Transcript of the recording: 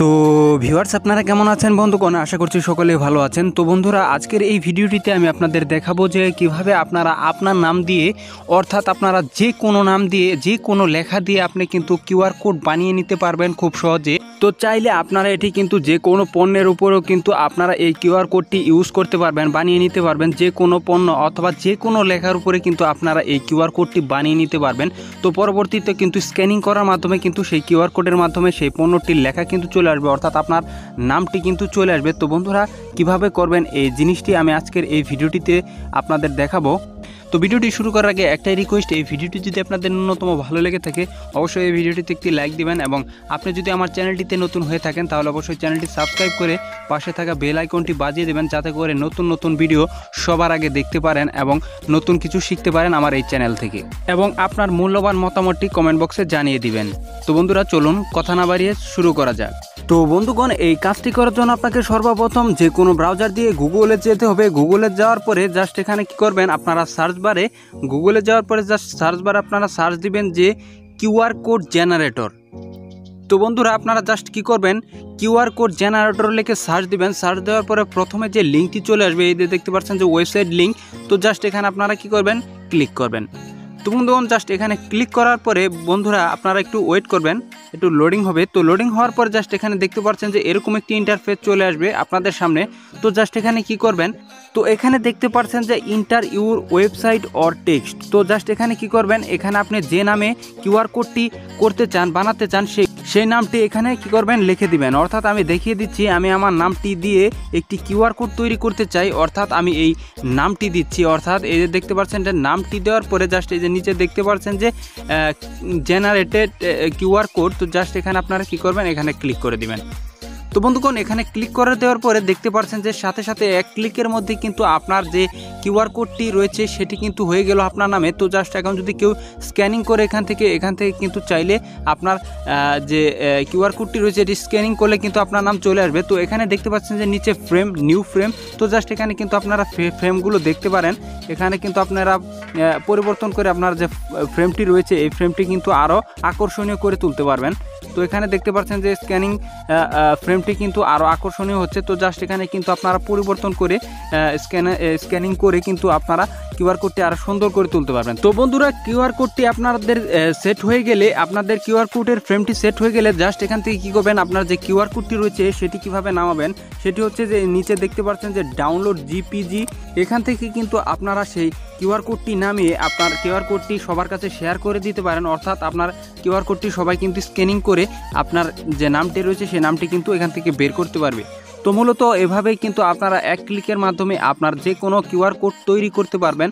তো ভিউয়ার্স আপনারা কেমন আছেন বন্ধুগণ, আশা করছি সকলেই ভালো আছেন। তো বন্ধুরা, আজকের এই ভিডিওটিতে আমি আপনাদের দেখাবো যে কিভাবে আপনারা আপনার নাম দিয়ে, অর্থাৎ আপনারা যে কোনো নাম দিয়ে, যে কোনো লেখা দিয়ে আপনি কিন্তু কিউআর কোড বানিয়ে নিতে পারবেন খুব সহজে। তো চাইলে আপনারা এটি কিন্তু যে কোনো পণ্যের উপরেও কিন্তু আপনারা এই কিউআর কোডটি ইউজ করতে পারবেন, বানিয়ে নিতে পারবেন। যে কোনো পণ্য অথবা যে কোনো লেখার উপরে কিন্তু আপনারা এই কিউআর কোডটি বানিয়ে নিতে পারবেন। তো পরবর্তীতে কিন্তু স্ক্যানিং করার মাধ্যমে কিন্তু সেই কিউআর কোডের মাধ্যমে সেই পণ্যটির লেখা কিন্তু চলে আসবে, অর্থাৎ আপনার নামটি কিন্তু চলে আসবে। তো বন্ধুরা, কিভাবে করবেন এই জিনিসটি আমি আজকের এই ভিডিওটিতে আপনাদের দেখাবো। তো ভিডিওটি শুরু করার আগে একটাই রিকোয়েস্ট, এই ভিডিওটি যদি আপনাদের ন্যূনতম ভালো লেগে থাকে অবশ্যই এই ভিডিওটিতে একটি লাইক দিবেন, এবং আপনি যদি আমার চ্যানেলটিতে নতুন হয়ে থাকেন তাহলে অবশ্যই চ্যানেলটি সাবস্ক্রাইব করে পাশে থাকা বেল আইকনটি বাজিয়ে দেবেন, যাতে করে নতুন নতুন ভিডিও সবার আগে দেখতে পারেন এবং নতুন কিছু শিখতে পারেন আমার এই চ্যানেল থেকে, এবং আপনার মূল্যবান মতামতটি কমেন্ট বক্সে জানিয়ে দিবেন। তো বন্ধুরা, চলুন কথা না বাড়িয়ে শুরু করা যাক। তো বন্ধুগণ, এই কাজটি করার জন্য আপনাকে সর্বপ্রথম যে কোনো ব্রাউজার দিয়ে গুগলে যেতে হবে। গুগলে যাওয়ার পরে জাস্ট এখানে কি করবেন, আপনারা সার্চ বারে, গুগলে যাওয়ার পরে জাস্ট সার্চ বারে আপনারা সার্চ দিবেন যে কিউআর কোড জেনারেটর। তো বন্ধুরা, আপনারা জাস্ট কি করবেন, কিউআর কোড জেনারেটর লিখে সার্চ দিবেন। সার্চ দেওয়ার পরে প্রথমে যে লিঙ্কটি চলে আসবে, এই যে দেখতে পাচ্ছেন যে ওয়েবসাইট লিঙ্ক, তো জাস্ট এখানে আপনারা কি করবেন, ক্লিক করবেন। তো বন্ধুগণ, জাস্ট এখানে ক্লিক করার পরে বন্ধুরা আপনারা একটু ওয়েট করবেন, একটু লোডিং হবে। তো লোডিং হওয়ার পর জাস্ট এখানে দেখতে পাচ্ছেন যে এরকম একটি ইন্টারফেস চলে আসবে আপনাদের সামনে। তো জাস্ট এখানে কি করবেন, তো এখানে দেখতে পাচ্ছেন যে inter your website or text. তো জাস্ট এখানে কি করবেন, এখানে আপনি যে নামে কিউআর কোডটি করতে চান, বানাতে চান, সেই নামটি এখানে কি করবেন, লিখে দিবেন। অর্থাৎ আমি দেখিয়ে দিচ্ছি, আমি আমার নামটি দিয়ে একটি কিউআর কোড তৈরি করতে চাই, অর্থাৎ আমি এই নামটি দিচ্ছি। অর্থাৎ এই যে দেখতে পাচ্ছেন যে নামটি দেওয়ার পরে জাস্ট এই যে নিচে দেখতে পাচ্ছেন যে জেনারেটেড কিউআর কোড। তো জাস্ট এখানে আপনারা কি করবেন, এখানে ক্লিক করে দিবেন। তো বন্ধুগণ, এখানে ক্লিক করে দেওয়ার পরে দেখতে পাচ্ছেন যে সাথে সাথে এক ক্লিকের মধ্যে কিন্তু আপনার যে কিউআর কোডটি রয়েছে সেটি কিন্তু হয়ে গেল আপনার নামে। তো জাস্ট এখন যদি কেউ স্ক্যানিং করে এখান থেকে কিন্তু চাইলে আপনার যে কিউআর কোডটি রয়েছে এটি স্ক্যানিং করলে কিন্তু আপনার নাম চলে আসবে। তো এখানে দেখতে পাচ্ছেন যে নিচে ফ্রেম, নিউ ফ্রেম। তো জাস্ট এখানে কিন্তু আপনারা ফ্রেমগুলো দেখতে পারেন। এখানে কিন্তু আপনারা পরিবর্তন করে আপনার যে ফ্রেমটি রয়েছে এই ফ্রেমটি কিন্তু আরও আকর্ষণীয় করে তুলতে পারবেন। তো এখানে দেখতে পাচ্ছেন যে স্ক্যানিং ফ্রেমটি কিন্তু আরও আকর্ষণীয় হচ্ছে। তো জাস্ট এখানে কিন্তু আপনারা পরিবর্তন করে স্ক্যানিং করে কিন্তু আপনারা কিউআর কোডটি আরও সুন্দর করে তুলতে পারবেন। তো বন্ধুরা, কিউআর কোডটি আপনাদের সেট হয়ে গেলে, আপনাদের কিউআর কোডের ফ্রেমটি সেট হয়ে গেলে জাস্ট এখান থেকে কী করবেন, আপনার যে কিউআর কোডটি রয়েছে সেটি কিভাবে নামাবেন, সেটি হচ্ছে যে নিচে দেখতে পাচ্ছেন যে ডাউনলোড জিপিজি। এখান থেকে কিন্তু আপনারা সেই কিউআর কোডটি নামিয়ে আপনার কিউআর কোডটি সবার কাছে শেয়ার করে দিতে পারেন। অর্থাৎ আপনার কিউআর কোডটি সবাই কিন্তু স্ক্যানিং করে আপনার যে নামটি রয়েছে সেই নামটি কিন্তু এখান থেকে বের করতে পারবে। তো মূলত এভাবেই কিন্তু আপনারা এক ক্লিকের মাধ্যমে আপনার যে কোনো কিউআর কোড তৈরি করতে পারবেন।